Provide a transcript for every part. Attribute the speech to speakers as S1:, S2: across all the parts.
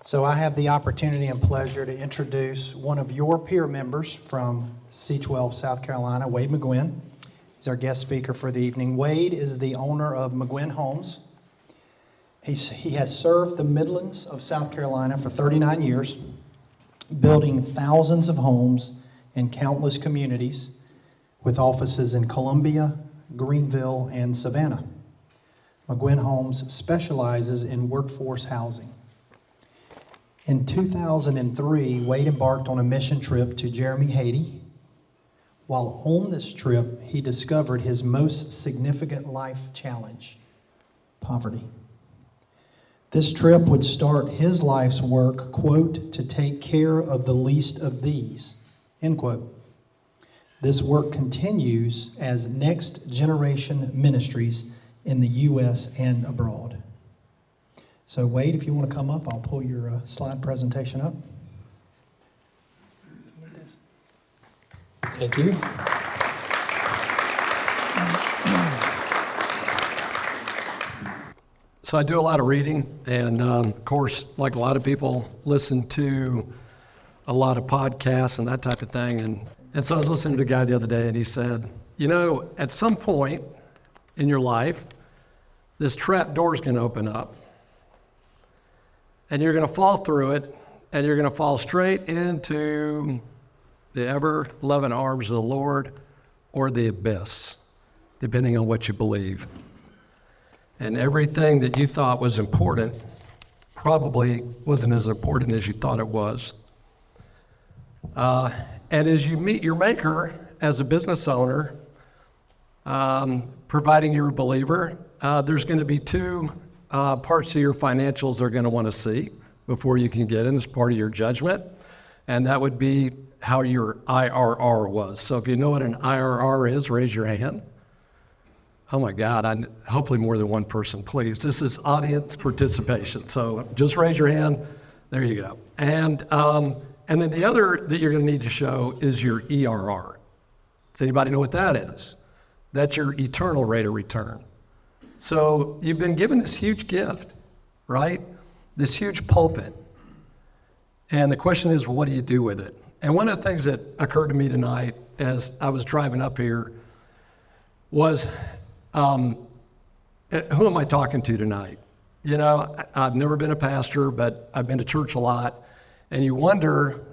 S1: So I have the opportunity and pleasure to introduce one of your peer members from C12, South Carolina, Wade McGuinn. He's our guest speaker for the evening. Wade is the owner of McGuinn Homes. He has served the Midlands of South Carolina for 39 years, building thousands of homes in countless communities with offices in Columbia, Greenville, and Savannah. McGuinn Homes specializes in workforce housing. In 2003, Wade embarked on a mission trip to Jeremy, Haiti. While on this trip, he discovered his most significant life challenge: poverty. This trip would start his life's work, quote, to take care of the least of these, end quote. This work continues as Next Generation Ministries in the U.S. and abroad. So Wade, if you want to come up, I'll pull your slide presentation up.
S2: Thank you. So I do a lot of reading, and of course, like a lot of people, listen to a lot of podcasts and that type of thing. And so I was listening to a guy the other day, and he said, you know, at some point in your life, this trap door is going to open up, and you're going to fall through it, and you're going to fall straight into the ever-loving arms of the Lord or the abyss, depending on what you believe. And everything that you thought was important probably wasn't as important as you thought it was. And as you meet your maker as a business owner, providing you're a believer, there's going to be two parts of your financials they're going to want to see before you can get in as part of your judgment. And that would be how your IRR was. So if you know what an IRR is, raise your hand. Oh my God, hopefully more than one person, please. This is audience participation. So just raise your hand. There you go. And then the other that you're going to need to show is your ERR. Does anybody know what that is? That's your eternal rate of return. So you've been given this huge gift, right? This huge pulpit. And the question is, well, what do you do with it? And one of the things that occurred to me tonight as I was driving up here was, who am I talking to tonight? You know, I've never been a pastor, but I've been to church a lot. And you wonder,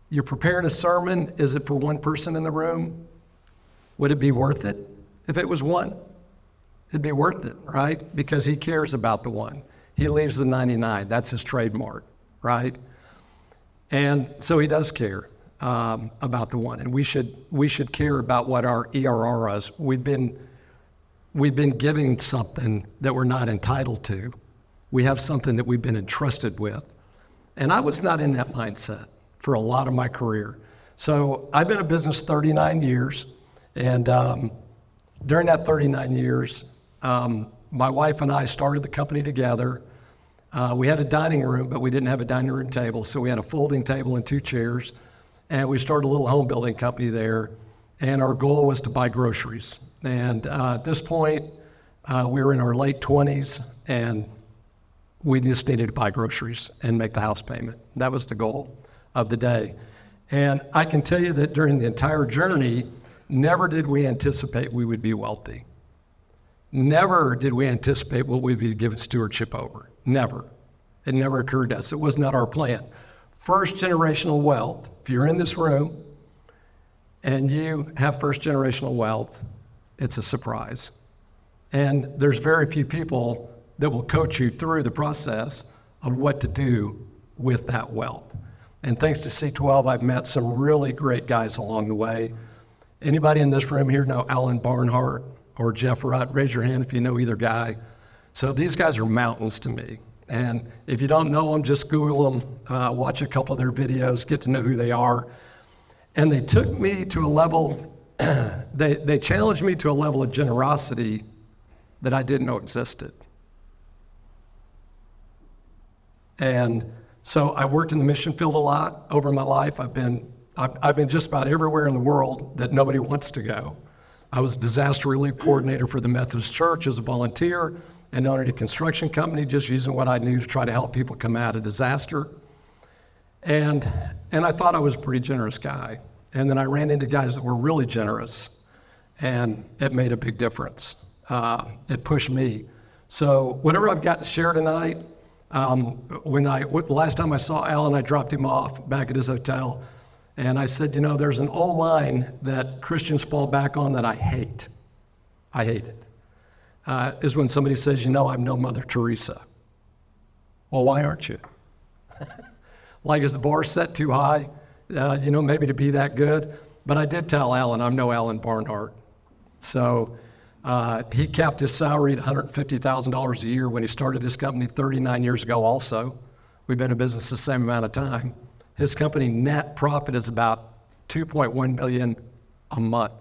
S2: you're preparing a sermon, is it for one person in the room? Would it be worth it? If it was one, it'd be worth it, right? Because he cares about the one. He leaves the 99. That's his trademark, right? And so he does care about the one. And we should care about what our ERR is. We've been giving something that we're not entitled to. We have something that we've been entrusted with. And I was not in that mindset for a lot of my career. So I've been in business 39 years. And during that 39 years, my wife and I started the company together. We had a dining room, but we didn't have a dining room table. So we had a folding table and two chairs. And we started a little home building company there. And our goal was to buy groceries. And at this point, we were in our late 20s, and we just needed to buy groceries and make the house payment. That was the goal of the day. And I can tell you that during the entire journey, never did we anticipate we would be wealthy. Never did we anticipate what we'd be given stewardship over. Never. It never occurred to us. It was not our plan. First generational wealth. If you're in this room and you have first generational wealth, it's a surprise. And there's very few people that will coach you through the process of what to do with that wealth. And thanks to C12, I've met some really great guys along the way. Anybody in this room here know Alan Barnhart or Jeff Rutt? Raise your hand if you know either guy. So these guys are mountains to me. And if you don't know them, just Google them, watch a couple of their videos, get to know who they are. And they took me to a level, they challenged me to a level of generosity that I didn't know existed. And so I worked in the mission field a lot over my life. I've been just about everywhere in the world that nobody wants to go. I was disaster relief coordinator for the Methodist Church as a volunteer, and owned a construction company, just using what I knew to try to help people come out of disaster. And I thought I was a pretty generous guy. And then I ran into guys that were really generous, and it made a big difference. It pushed me. So whatever I've got to share tonight, the last time I saw Alan, I dropped him off back at his hotel. And I said, there's an old line that Christians fall back on that I hate. I hate it. Is when somebody says, I'm no Mother Teresa. Well, why aren't you? Like, is the bar set too high, maybe to be that good? But I did tell Alan, I'm no Alan Barnhart. So he capped his salary at $150,000 a year when he started his company 39 years ago also. We've been in business the same amount of time. His company net profit is about $2.1 million a month.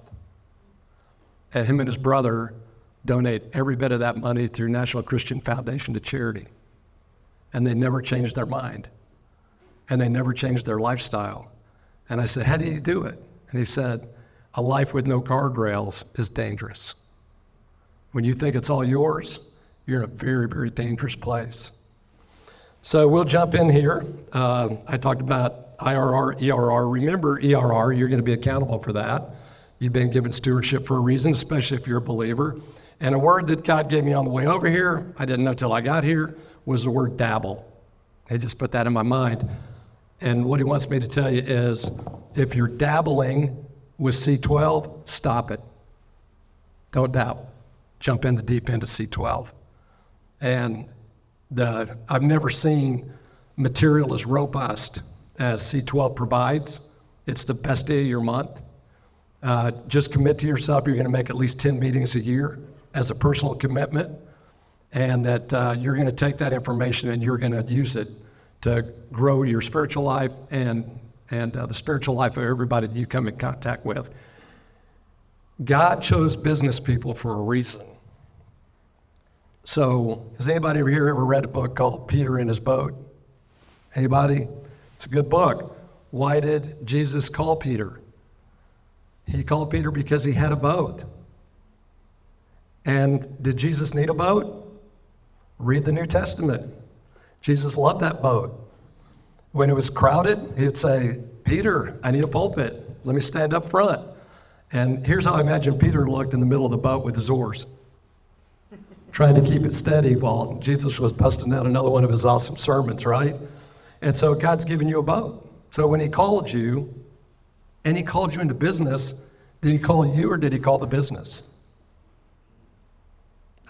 S2: And him and his brother donate every bit of that money through National Christian Foundation to charity. And they never changed their mind. And they never changed their lifestyle. And I said, how do you do it? And he said, a life with no guardrails is dangerous. When you think it's all yours, you're in a very, very dangerous place. So we'll jump in here. I talked about IRR, ERR. Remember ERR, you're going to be accountable for that. You've been given stewardship for a reason, especially if you're a believer. And a word that God gave me on the way over here, I didn't know till I got here, was the word dabble. He just put that in my mind. And what he wants me to tell you is, if you're dabbling with C12, stop it. Don't dabble. Jump in the deep end of C12. And I've never seen material as robust as C12 provides. It's the best day of your month. Just commit to yourself. You're going to make at least 10 meetings a year as a personal commitment, and that you're going to take that information and you're going to use it to grow your spiritual life and the spiritual life of everybody that you come in contact with. God chose business people for a reason. So, has anybody over here ever read a book called Peter and His Boat? Anybody? It's a good book. Why did Jesus call Peter? He called Peter because he had a boat. And did Jesus need a boat? Read the New Testament. Jesus loved that boat. When it was crowded, he'd say, Peter, I need a pulpit. Let me stand up front. And here's how I imagine Peter looked in the middle of the boat with his oars, trying to keep it steady while Jesus was busting out another one of his awesome sermons, right? And so God's given you a boat. So when he called you, and he called you into business, did he call you or did he call the business?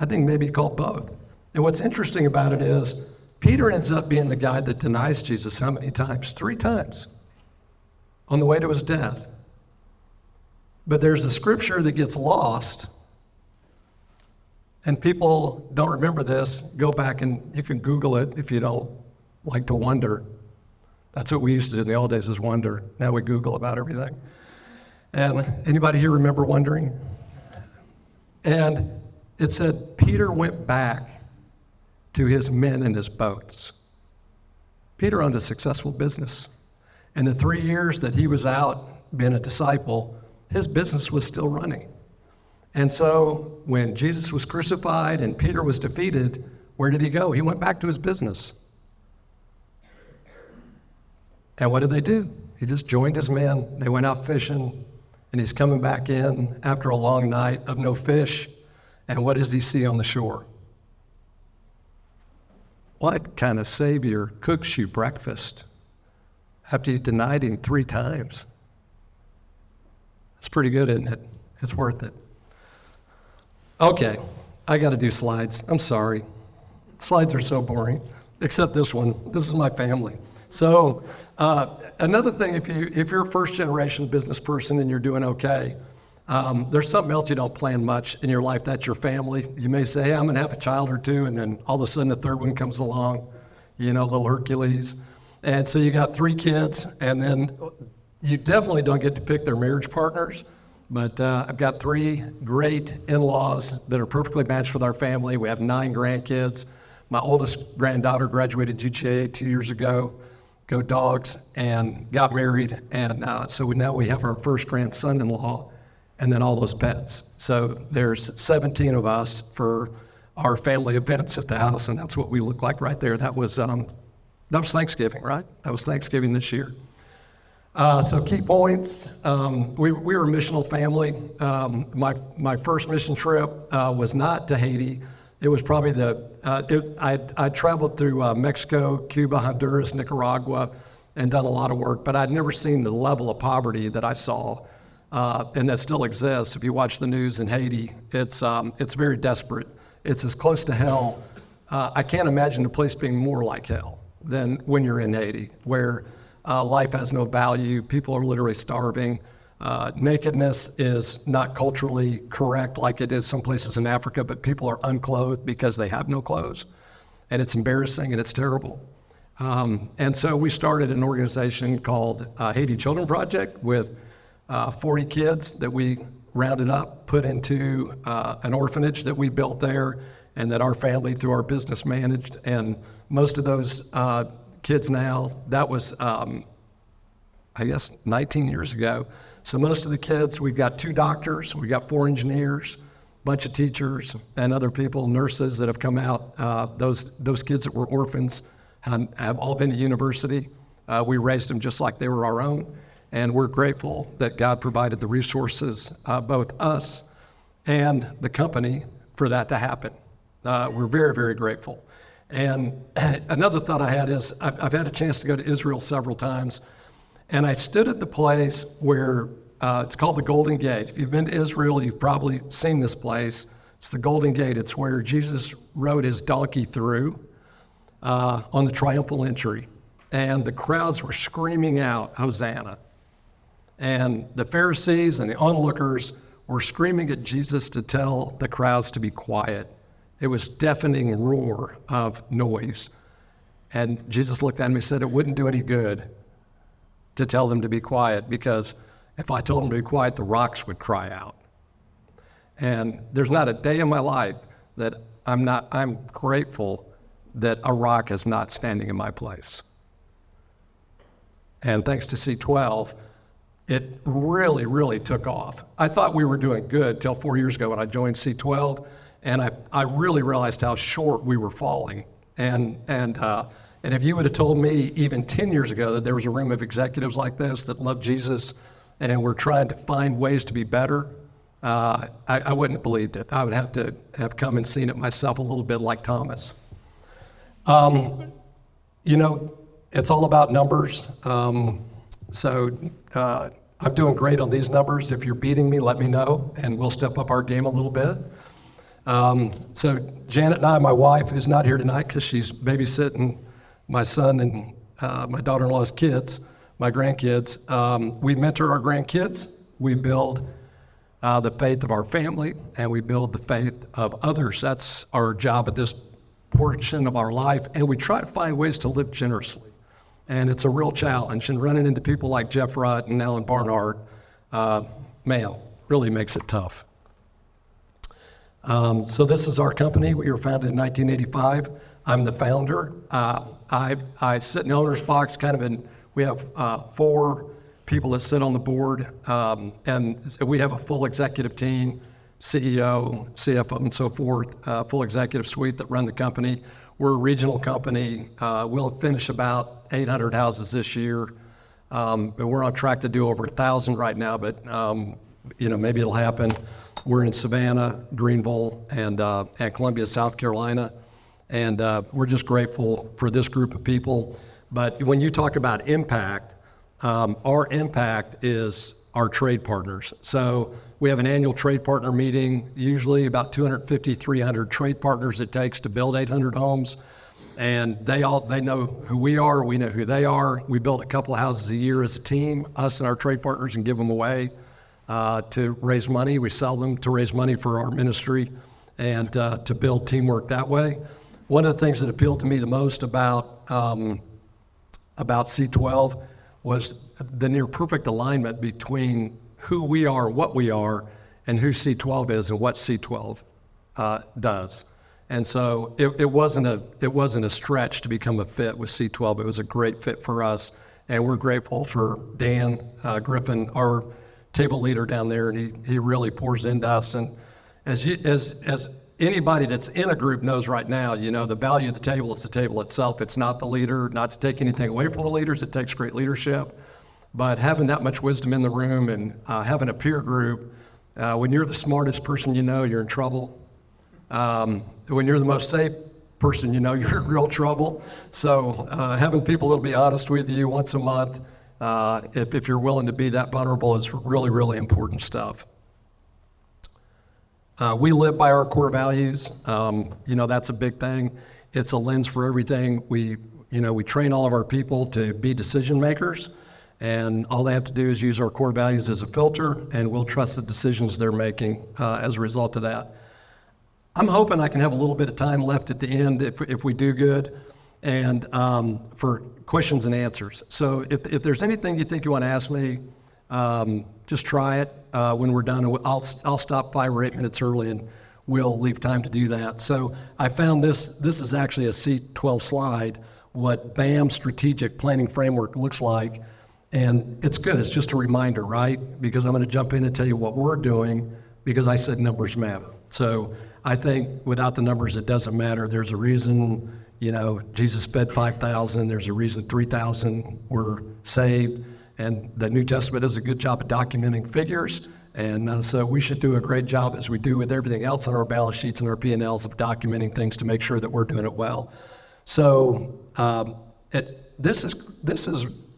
S2: I think maybe he called both. And what's interesting about it is, Peter ends up being the guy that denies Jesus how many times? 3 times on the way to his death. But there's a scripture that gets lost, and people don't remember this. Go back and you can Google it if you don't like to wonder. That's what we used to do in the old days, is wonder. Now we Google about everything. And anybody here remember wondering? And it said Peter went back to his men and his boats. Peter owned a successful business. And the 3 years that he was out being a disciple, his business was still running. And so when Jesus was crucified and Peter was defeated, where did he go? He went back to his business. And what did they do? He just joined his men. They went out fishing, and he's coming back in after a long night of no fish. And what does he see on the shore? What kind of Savior cooks you breakfast after you denied him 3 times? It's pretty good, isn't it? It's worth it. Okay, I got to do slides. I'm sorry. Slides are so boring, except this one. This is my family. So another thing, if you're a first-generation business person and you're doing okay, there's something else you don't plan much in your life. That's your family. You may say, hey, I'm going to have a child or 2, and then all of a sudden a 3rd one comes along, little Hercules. And so you got 3 kids, and then you definitely don't get to pick their marriage partners. But I've got 3 great in-laws that are perfectly matched with our family. We have 9 grandkids. My oldest granddaughter graduated GCA 2 years ago. Go Dogs, and got married. And so now we have our first grandson-in-law, and then all those pets. So there's 17 of us for our family events at the house, and that's what we look like right there. That was Thanksgiving, right? That was Thanksgiving this year. So key points, we were a missional family. My first mission trip was not to Haiti. It was probably I traveled through Mexico, Cuba, Honduras, Nicaragua, and done a lot of work, but I'd never seen the level of poverty that I saw, and that still exists. If you watch the news in Haiti, it's very desperate. It's as close to hell. I can't imagine a place being more like hell than when you're in Haiti, where life has no value, people are literally starving. Nakedness is not culturally correct like it is some places in Africa, but people are unclothed because they have no clothes. And it's embarrassing and it's terrible. And so we started an organization called Haiti Children Project with 40 kids that we rounded up, put into an orphanage that we built there and that our family through our business managed. And most of those kids now, that was, I guess, 19 years ago. So most of the kids, we've got 2 doctors, we've got 4 engineers, a bunch of teachers and other people, nurses that have come out. Those kids that were orphans have all been to university. We raised them just like they were our own. And we're grateful that God provided the resources, both us and the company, for that to happen. We're very, very grateful. And another thought I had is I've had a chance to go to Israel several times, and I stood at the place where it's called the Golden Gate. If you've been to Israel, you've probably seen this place. It's the Golden Gate. It's where Jesus rode his donkey through on the triumphal entry, and the crowds were screaming out, "Hosanna." And the Pharisees and the onlookers were screaming at Jesus to tell the crowds to be quiet. It was deafening roar of noise. And Jesus looked at me and said, it wouldn't do any good to tell them to be quiet, because if I told them to be quiet, the rocks would cry out. And there's not a day in my life that I'm grateful that a rock is not standing in my place. And thanks to C12, it really, really took off. I thought we were doing good till 4 years ago when I joined C12, and I really realized how short we were falling. And if you would have told me even 10 years ago that there was a room of executives like this that loved Jesus and were trying to find ways to be better, I wouldn't have believed it. I would have to have come and seen it myself a little bit like Thomas. It's all about numbers. So I'm doing great on these numbers. If you're beating me, let me know, and we'll step up our game a little bit. So Janet and I, my wife, who's not here tonight because she's babysitting my son and my daughter-in-law's kids, my grandkids, we mentor our grandkids. We build the faith of our family, and we build the faith of others. That's our job at this portion of our life, and we try to find ways to live generously. And it's a real challenge, and running into people like Jeff Rutt and Alan Barnhart, really makes it tough. So this is our company. We were founded in 1985. I'm the founder. I sit in the owner's box, we have 4 people that sit on the board, and we have a full executive team, CEO, CFO, and so forth, full executive suite that run the company. We're a regional company. We'll finish about 800 houses this year. We're on track to do over 1,000 right now, but maybe it'll happen. We're in Savannah, Greenville, and Columbia, South Carolina, and we're just grateful for this group of people. But when you talk about impact, our impact is our trade partners. So we have an annual trade partner meeting, usually about 250, 300 trade partners it takes to build 800 homes. And they know who we are, we know who they are. We build a couple of houses a year as a team, us and our trade partners, and give them away to raise money. We sell them to raise money for our ministry and to build teamwork that way. One of the things that appealed to me the most about C12 was the near perfect alignment between who we are, what we are, and who C12 is and what C12 does. And so it wasn't a stretch to become a fit with C12. It was a great fit for us, and we're grateful for Dan Griffin, our table leader down there, and he really pours into us. And as anybody that's in a group knows right now, the value of the table is the table itself. It's not the leader. Not to take anything away from the leaders, it takes great leadership. But having that much wisdom in the room and having a peer group, when you're the smartest person you're in trouble. When you're the most safe person you're in real trouble. So having people that'll be honest with you once a month, if you're willing to be that vulnerable, is really, really important stuff. We live by our core values. That's a big thing. It's a lens for everything. We train all of our people to be decision makers, and all they have to do is use our core values as a filter, and we'll trust the decisions they're making as a result of that. I'm hoping I can have a little bit of time left at the end if we do good, and for questions and answers. So if there's anything you think you want to ask me, just try it. When we're done, I'll stop 5 or 8 minutes early, and we'll leave time to do that. So I found this is actually a C12 slide, what BAM strategic planning framework looks like. And it's good, it's just a reminder, right? Because I'm gonna jump in and tell you what we're doing, because I said numbers matter. So I think without the numbers, it doesn't matter. There's a reason, Jesus fed 5,000, there's a reason 3,000 were saved. And the New Testament does a good job of documenting figures. And so we should do a great job, as we do with everything else on our balance sheets and our P&Ls, of documenting things to make sure that we're doing it well. So this is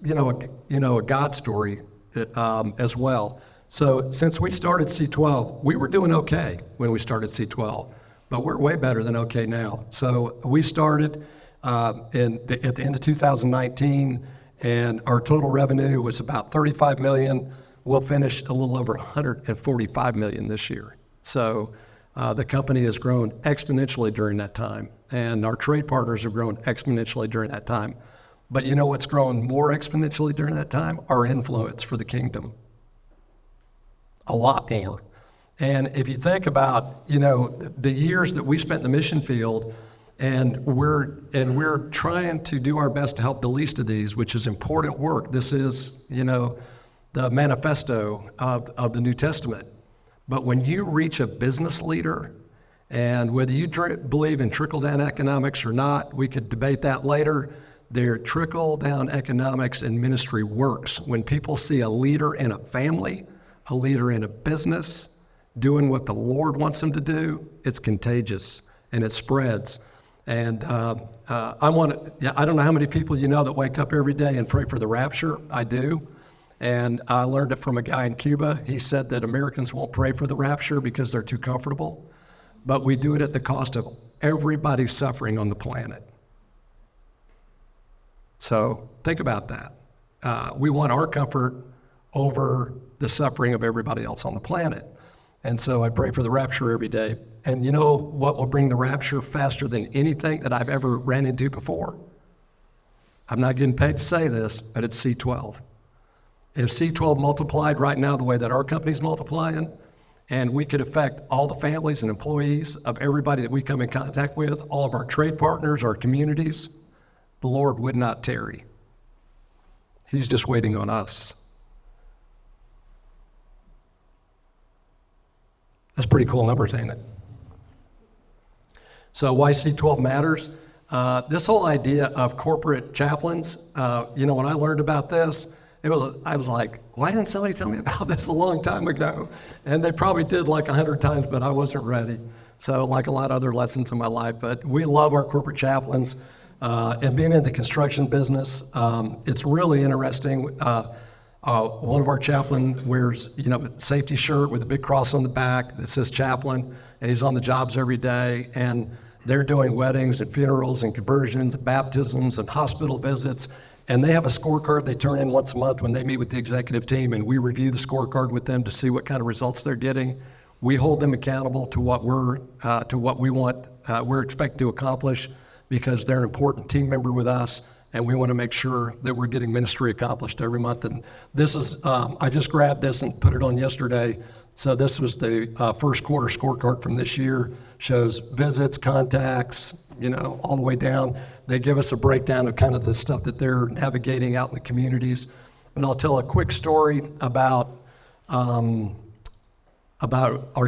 S2: a God story as well. So since we started C12, we were doing okay when we started C12, but we're way better than okay now. So we started at the end of 2019, and our total revenue was about $35 million. We'll finish a little over $145 million this year. So the company has grown exponentially during that time, and our trade partners have grown exponentially during that time. But you know what's grown more exponentially during that time? Our influence for the kingdom. A lot more. And if you think about, the years that we spent in the mission field, and we're trying to do our best to help the least of these, which is important work. This is, the manifesto of the New Testament. But when you reach a business leader, and whether you believe in trickle-down economics or not, we could debate that later. Their trickle-down economics in ministry works. When people see a leader in a family, a leader in a business, doing what the Lord wants them to do, it's contagious and it spreads. And I don't know how many people that wake up every day and pray for the rapture. I do. And I learned it from a guy in Cuba. He said that Americans won't pray for the rapture because they're too comfortable, but we do it at the cost of everybody suffering on the planet. So think about that. We want our comfort over the suffering of everybody else on the planet. And so I pray for the rapture every day. And you know what will bring the rapture faster than anything that I've ever ran into before? I'm not getting paid to say this, but it's C12. If C12 multiplied right now the way that our company's multiplying, and we could affect all the families and employees of everybody that we come in contact with, all of our trade partners, our communities, the Lord would not tarry. He's just waiting on us. That's pretty cool numbers, ain't it? So why C12 matters? This whole idea of corporate chaplains, when I learned about this, I was like, why didn't somebody tell me about this a long time ago? And they probably did like 100 times, but I wasn't ready. So like a lot of other lessons in my life, but we love our corporate chaplains. And being in the construction business, it's really interesting. One of our chaplain wears, a safety shirt with a big cross on the back that says chaplain, and he's on the jobs every day, and they're doing weddings and funerals and conversions and baptisms and hospital visits, and they have a scorecard they turn in once a month when they meet with the executive team, and we review the scorecard with them to see what kind of results they're getting. We hold them accountable to what we want, we're expected to accomplish, because they're an important team member with us, and we want to make sure that we're getting ministry accomplished every month. And this is, I just grabbed this and put it on yesterday. So this was the first quarter scorecard from this year, shows visits, contacts, all the way down. They give us a breakdown of kind of the stuff that they're navigating out in the communities. And I'll tell a quick story about our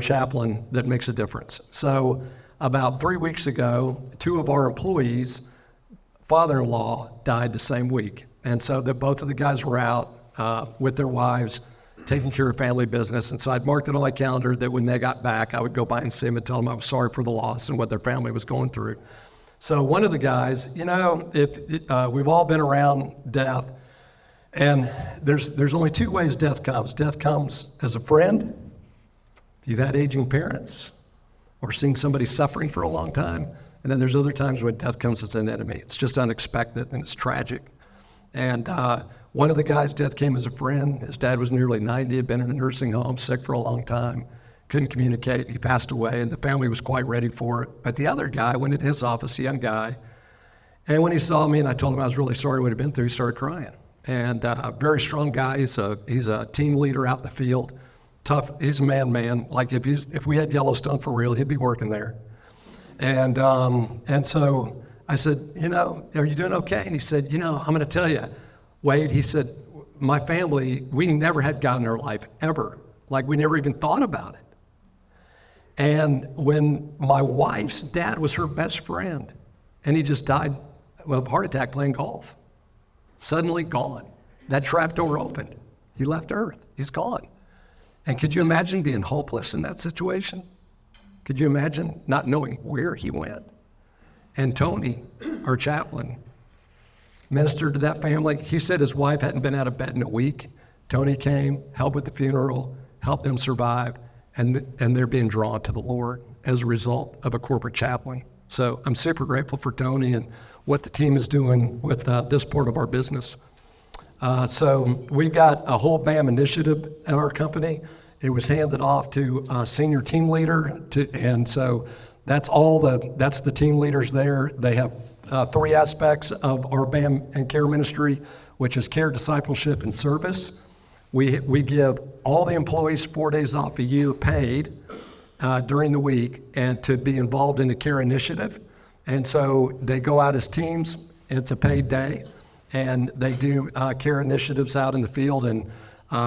S2: chaplain that makes a difference. So about 3 weeks ago, 2 of our employees' father-in-law died the same week. And so both of the guys were out with their wives, taking care of family business. And so I'd marked it on my calendar that when they got back, I would go by and see them and tell them I was sorry for the loss and what their family was going through. So one of the guys, we've all been around death, and there's only 2 ways death comes. Death comes as a friend, if you've had aging parents, or seen somebody suffering for a long time. And then there's other times when death comes as an enemy. It's just unexpected and it's tragic. And one of the guys' death came as a friend. His dad was nearly 90, had been in a nursing home, sick for a long time, couldn't communicate. He passed away, and the family was quite ready for it. But the other guy went into his office, a young guy, and when he saw me and I told him I was really sorry what he'd been through, he started crying. And a very strong guy. He's a team leader out in the field. Tough. He's a man. Like if we had Yellowstone for real, he'd be working there. And so I said, are you doing okay? And he said, I'm going to tell you, Wade, he said, my family, we never had God in our life, ever. Like we never even thought about it. And when my wife's dad was her best friend, and he just died of a heart attack playing golf, suddenly gone. That trap door opened. He left Earth. He's gone. And could you imagine being hopeless in that situation? Could you imagine not knowing where he went? And Tony, our chaplain, ministered to that family. He said his wife hadn't been out of bed in a week. Tony came, helped with the funeral, helped them survive, and they're being drawn to the Lord as a result of a corporate chaplain. So I'm super grateful for Tony and what the team is doing with this part of our business. So we've got a whole BAM initiative at our company. It was handed off to a senior team leader, and so that's the team leaders there. They have 3 aspects of our BAM and care ministry, which is care, discipleship, and service. We give all the employees 4 days off a year paid during the week and to be involved in the care initiative. And so they go out as teams. It's a paid day. And they do care initiatives out in the field, and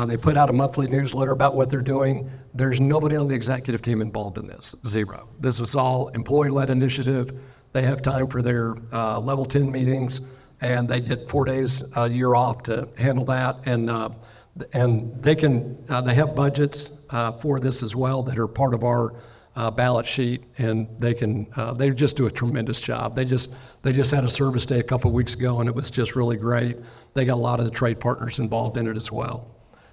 S2: they put out a monthly newsletter about what they're doing. There's nobody on the executive team involved in this, 0. This is all employee-led initiative. They have time for their level 10 meetings, and they get 4 days a year off to handle that. And they have budgets for this as well that are part of our balance sheet, and they just do a tremendous job. They just had a service day a couple of weeks ago, and it was just really great. They got a lot of the trade partners involved in it as well.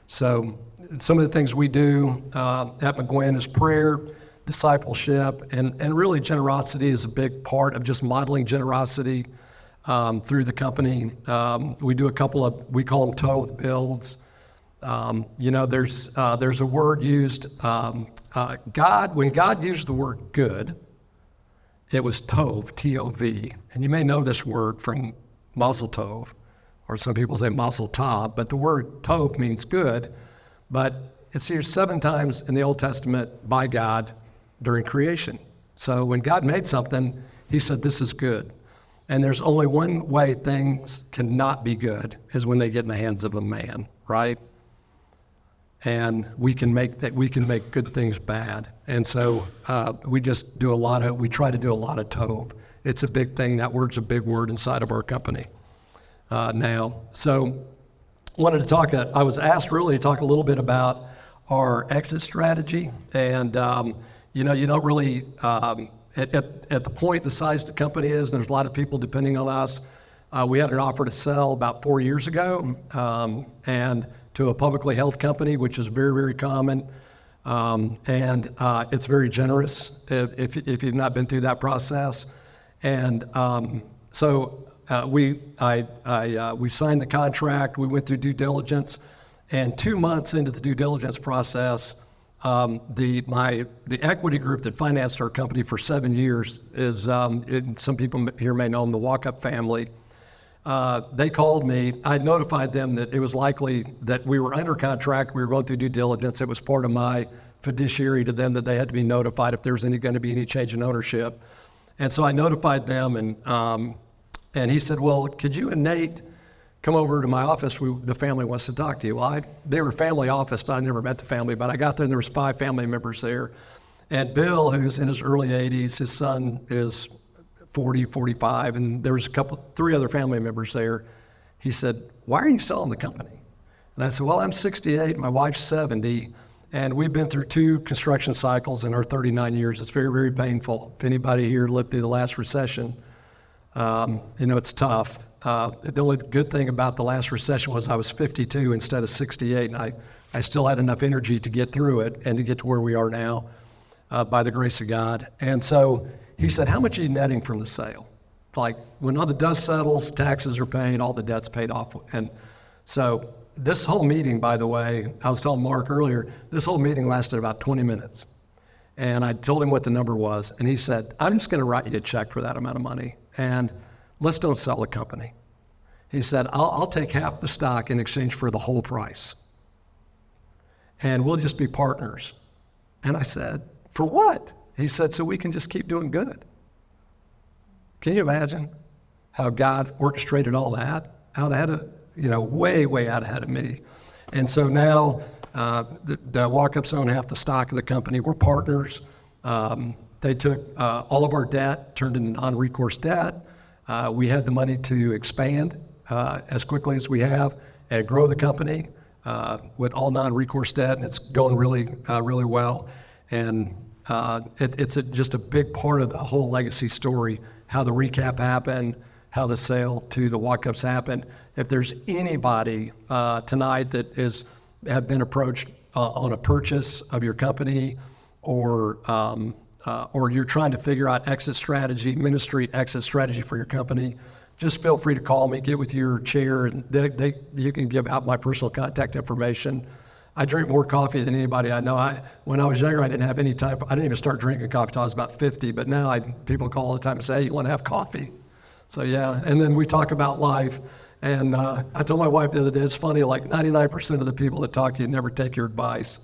S2: So some of the things we do at McGuinn is prayer, discipleship, and really generosity is a big part of just modeling generosity through the company. We do a couple of, we call them tove builds. There's a word used, when God used the word good, it was tov, T-O-V. And you may know this word from mazel tov, or some people say mazel tov, but the word tov means good, but it's used 7 times in the Old Testament by God during creation. So when God made something, he said, this is good. And there's only one way things cannot be good is when they get in the hands of a man, right? And we can make good things bad. And so we try to do a lot of tov. It's a big thing. That word's a big word inside of our company now. So wanted to talk, I was asked really to talk a little bit about our exit strategy. And, you don't really, at the point, the size the company is, and there's a lot of people depending on us, we had an offer to sell about 4 years ago, and to a publicly held company, which is very, very common. And it's very generous if you've not been through that process. And so we signed the contract, we went through due diligence, and 2 months into the due diligence process, the equity group that financed our company for 7 years is, some people here may know them, the Walkup family. They called me. I notified them that it was likely that we were under contract, we were going through due diligence. It was part of my fiduciary to them that they had to be notified if there was going to be any change in ownership. And so I notified them, and he said, well, could you and Nate come over to my office? The family wants to talk to you. Well, they were family office. I never met the family, but I got there and there was 5 family members there. And Bill, who's in his early 80s, his son is 40, 45, and there was three other family members there. He said, "Why are you selling the company?" And I said, "Well, I'm 68, my wife's 70, and we've been through 2 construction cycles in our 39 years. It's very, very painful. If anybody here lived through the last recession, it's tough. The only good thing about the last recession was I was 52 instead of 68, and I still had enough energy to get through it and to get to where we are now by the grace of God." And so he said, "How much are you netting from the sale? Like when all the dust settles, taxes are paid, all the debt's paid off." And so this whole meeting, by the way, I was telling Mark earlier, this whole meeting lasted about 20 minutes. And I told him what the number was, and he said, "I'm just going to write you a check for that amount of money, and let's don't sell the company." He said, I'll take half the stock in exchange for the whole price, and we'll just be partners." And I said, "For what?" He said, "So we can just keep doing good." Can you imagine how God orchestrated all that out ahead of, way, way out ahead of me? And so now the walk-ups own half the stock of the company. We're partners. They took all of our debt, turned into non-recourse debt. We had the money to expand as quickly as we have and grow the company with all non-recourse debt, and it's going really, really well. And it's just a big part of the whole legacy story, how the recap happened, how the sale to the walk-ups happened. If there's anybody tonight that have been approached on a purchase of your company, or you're trying to figure out exit strategy, ministry exit strategy for your company, just feel free to call me, get with your chair, and you can give out my personal contact information. I drink more coffee than anybody I know. When I was younger, I didn't have any time. I didn't even start drinking coffee until I was about 50, but now people call all the time and say, "Hey, you want to have coffee?" So yeah, and then we talk about life. And I told my wife the other day, it's funny, like 99% of the people that talk to you never take your advice.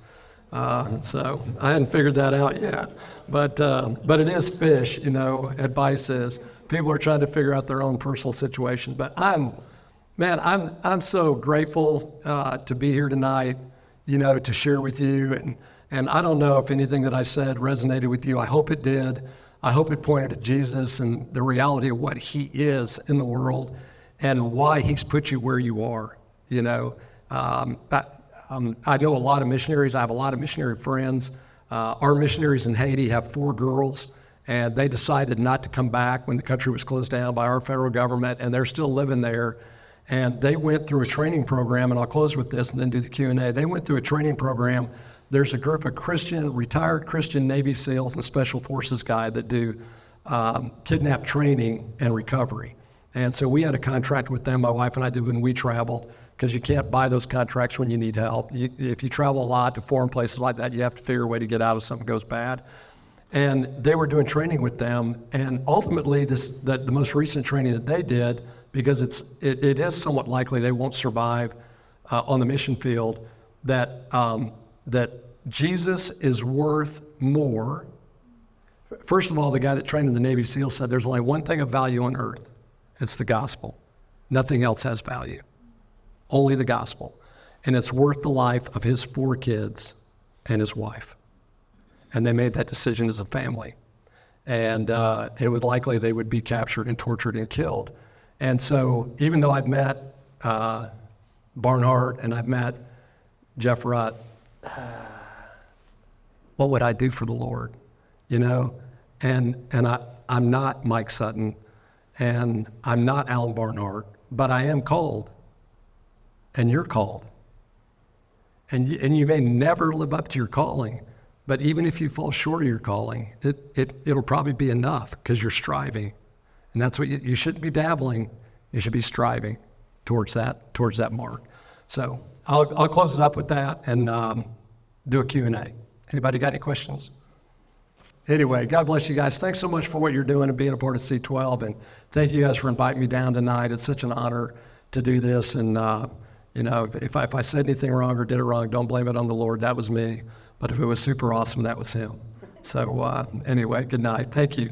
S2: So I hadn't figured that out yet. But it is fish, advice is. People are trying to figure out their own personal situation. But I'm so grateful to be here tonight, to share with you. And I don't know if anything that I said resonated with you. I hope it did. I hope it pointed to Jesus and the reality of what he is in the world and why he's put you where you are. I know a lot of missionaries. I have a lot of missionary friends. Our missionaries in Haiti have 4 girls, and they decided not to come back when the country was closed down by our federal government, and they're still living there. And they went through a training program, and I'll close with this and then do the Q&A. They went through a training program. There's a group of retired Christian Navy SEALs and Special Forces guys that do kidnap training and recovery. And so we had a contract with them, my wife and I did, when we traveled, because you can't buy those contracts when you need help. If you travel a lot to foreign places like that, you have to figure a way to get out if something goes bad. And they were doing training with them, and ultimately the most recent training that they did, because it is somewhat likely they won't survive on the mission field, that Jesus is worth more. First of all, the guy that trained in the Navy SEAL said there's only one thing of value on earth. It's the gospel. Nothing else has value. Only the gospel. And it's worth the life of his 4 kids and his wife. And they made that decision as a family. And it would likely they would be captured and tortured and killed. And so even though I've met Barnhart and I've met Jeff Rutt, what would I do for the Lord? And I'm not Mike Sutton, and I'm not Alan Barnhart, but I am called, and you're called. And you may never live up to your calling, but even if you fall short of your calling, it'll probably be enough because you're striving. And that's what you shouldn't be dabbling. You should be striving towards that mark. So I'll close it up with that and do a Q&A. Anybody got any questions? Anyway, God bless you guys. Thanks so much for what you're doing and being a part of C12. And thank you guys for inviting me down tonight. It's such an honor to do this. And, if I said anything wrong or did it wrong, don't blame it on the Lord. That was me. But if it was super awesome, that was him. So anyway, good night. Thank you.